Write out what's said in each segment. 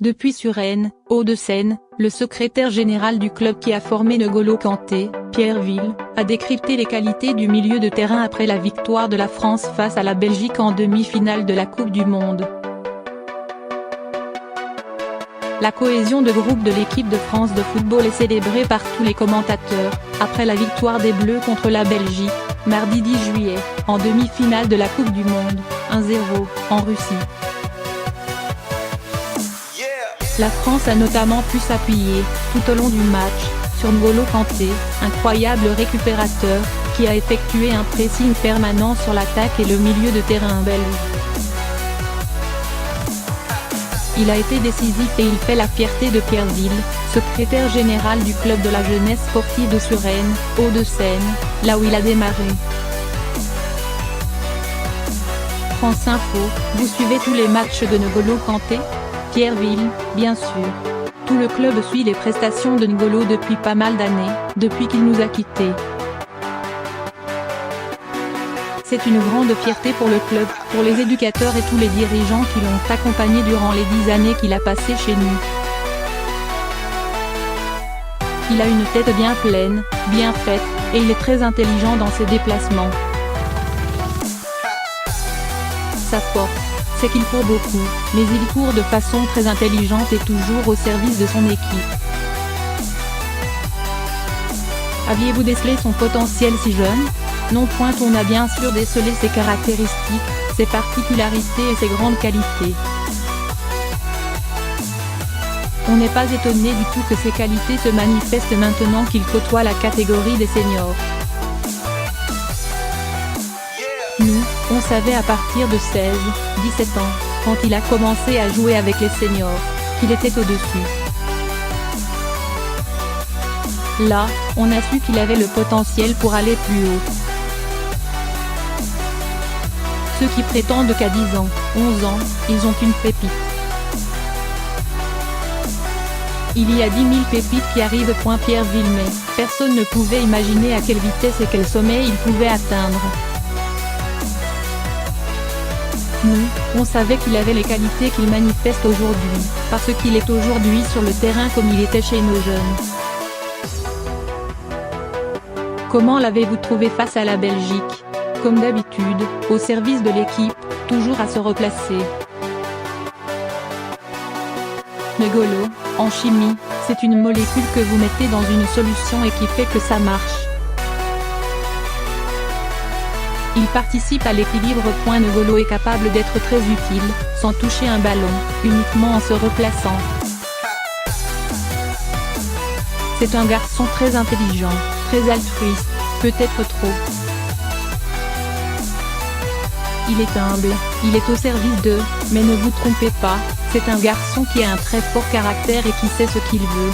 Depuis Suresnes, Hauts-de-Seine, le secrétaire général du club qui a formé N'Golo Kanté, Pierre Ville, a décrypté les qualités du milieu de terrain après la victoire de la France face à la Belgique en demi-finale de la Coupe du Monde. La cohésion de groupe de l'équipe de France de football est célébrée par tous les commentateurs, après la victoire des Bleus contre la Belgique, mardi 10 juillet, en demi-finale de la Coupe du Monde, 1-0, en Russie. La France a notamment pu s'appuyer, tout au long du match, sur N'Golo Kanté, incroyable récupérateur, qui a effectué un pressing permanent sur l'attaque et le milieu de terrain belge. Il a été décisif et il fait la fierté de Pierre Ville, secrétaire général du club de la jeunesse sportive de Suresnes, Hauts-de-Seine, là où il a démarré. France Info, vous suivez tous les matchs de N'Golo Kanté ? Pierre Ville, bien sûr. Tout le club suit les prestations de N'Golo depuis pas mal d'années, depuis qu'il nous a quittés. C'est une grande fierté pour le club, pour les éducateurs et tous les dirigeants qui l'ont accompagné durant les 10 années qu'il a passées chez nous. Il a une tête bien pleine, bien faite, et il est très intelligent dans ses déplacements. Sa force, c'est qu'il court beaucoup, mais il court de façon très intelligente et toujours au service de son équipe. Aviez-vous décelé son potentiel si jeune ? Non point, on a bien sûr décelé ses caractéristiques, ses particularités et ses grandes qualités. On n'est pas étonné du tout que ces qualités se manifestent maintenant qu'il côtoie la catégorie des seniors. Nous, on savait à partir de 16, 17 ans, quand il a commencé à jouer avec les seniors, qu'il était au-dessus. Là, on a su qu'il avait le potentiel pour aller plus haut. Ceux qui prétendent qu'à 10 ans, 11 ans, ils ont une pépite. Il y a 10 000 pépites qui arrivent. Pierre Ville, mais personne ne pouvait imaginer à quelle vitesse et quel sommet il pouvait atteindre. Nous, on savait qu'il avait les qualités qu'il manifeste aujourd'hui, parce qu'il est aujourd'hui sur le terrain comme il était chez nos jeunes. Comment l'avez-vous trouvé face à la Belgique ? Comme d'habitude, au service de l'équipe, toujours à se replacer. N'Golo, en chimie, c'est une molécule que vous mettez dans une solution et qui fait que ça marche. Il participe à l'équilibre. N'Golo est capable d'être très utile, sans toucher un ballon, uniquement en se replaçant. C'est un garçon très intelligent, très altruiste, peut-être trop. Il est humble, il est au service d'eux, mais ne vous trompez pas, c'est un garçon qui a un très fort caractère et qui sait ce qu'il veut.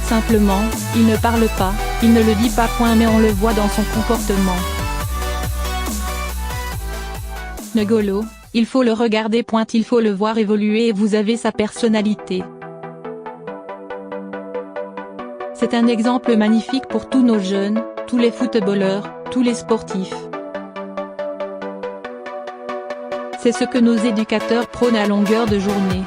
Simplement, il ne parle pas, il ne le dit pas. Mais on le voit dans son comportement. N'Golo, il faut le regarder. Il faut le voir évoluer et vous avez sa personnalité. C'est un exemple magnifique pour tous nos jeunes, tous les footballeurs, tous les sportifs. C'est ce que nos éducateurs prônent à longueur de journée.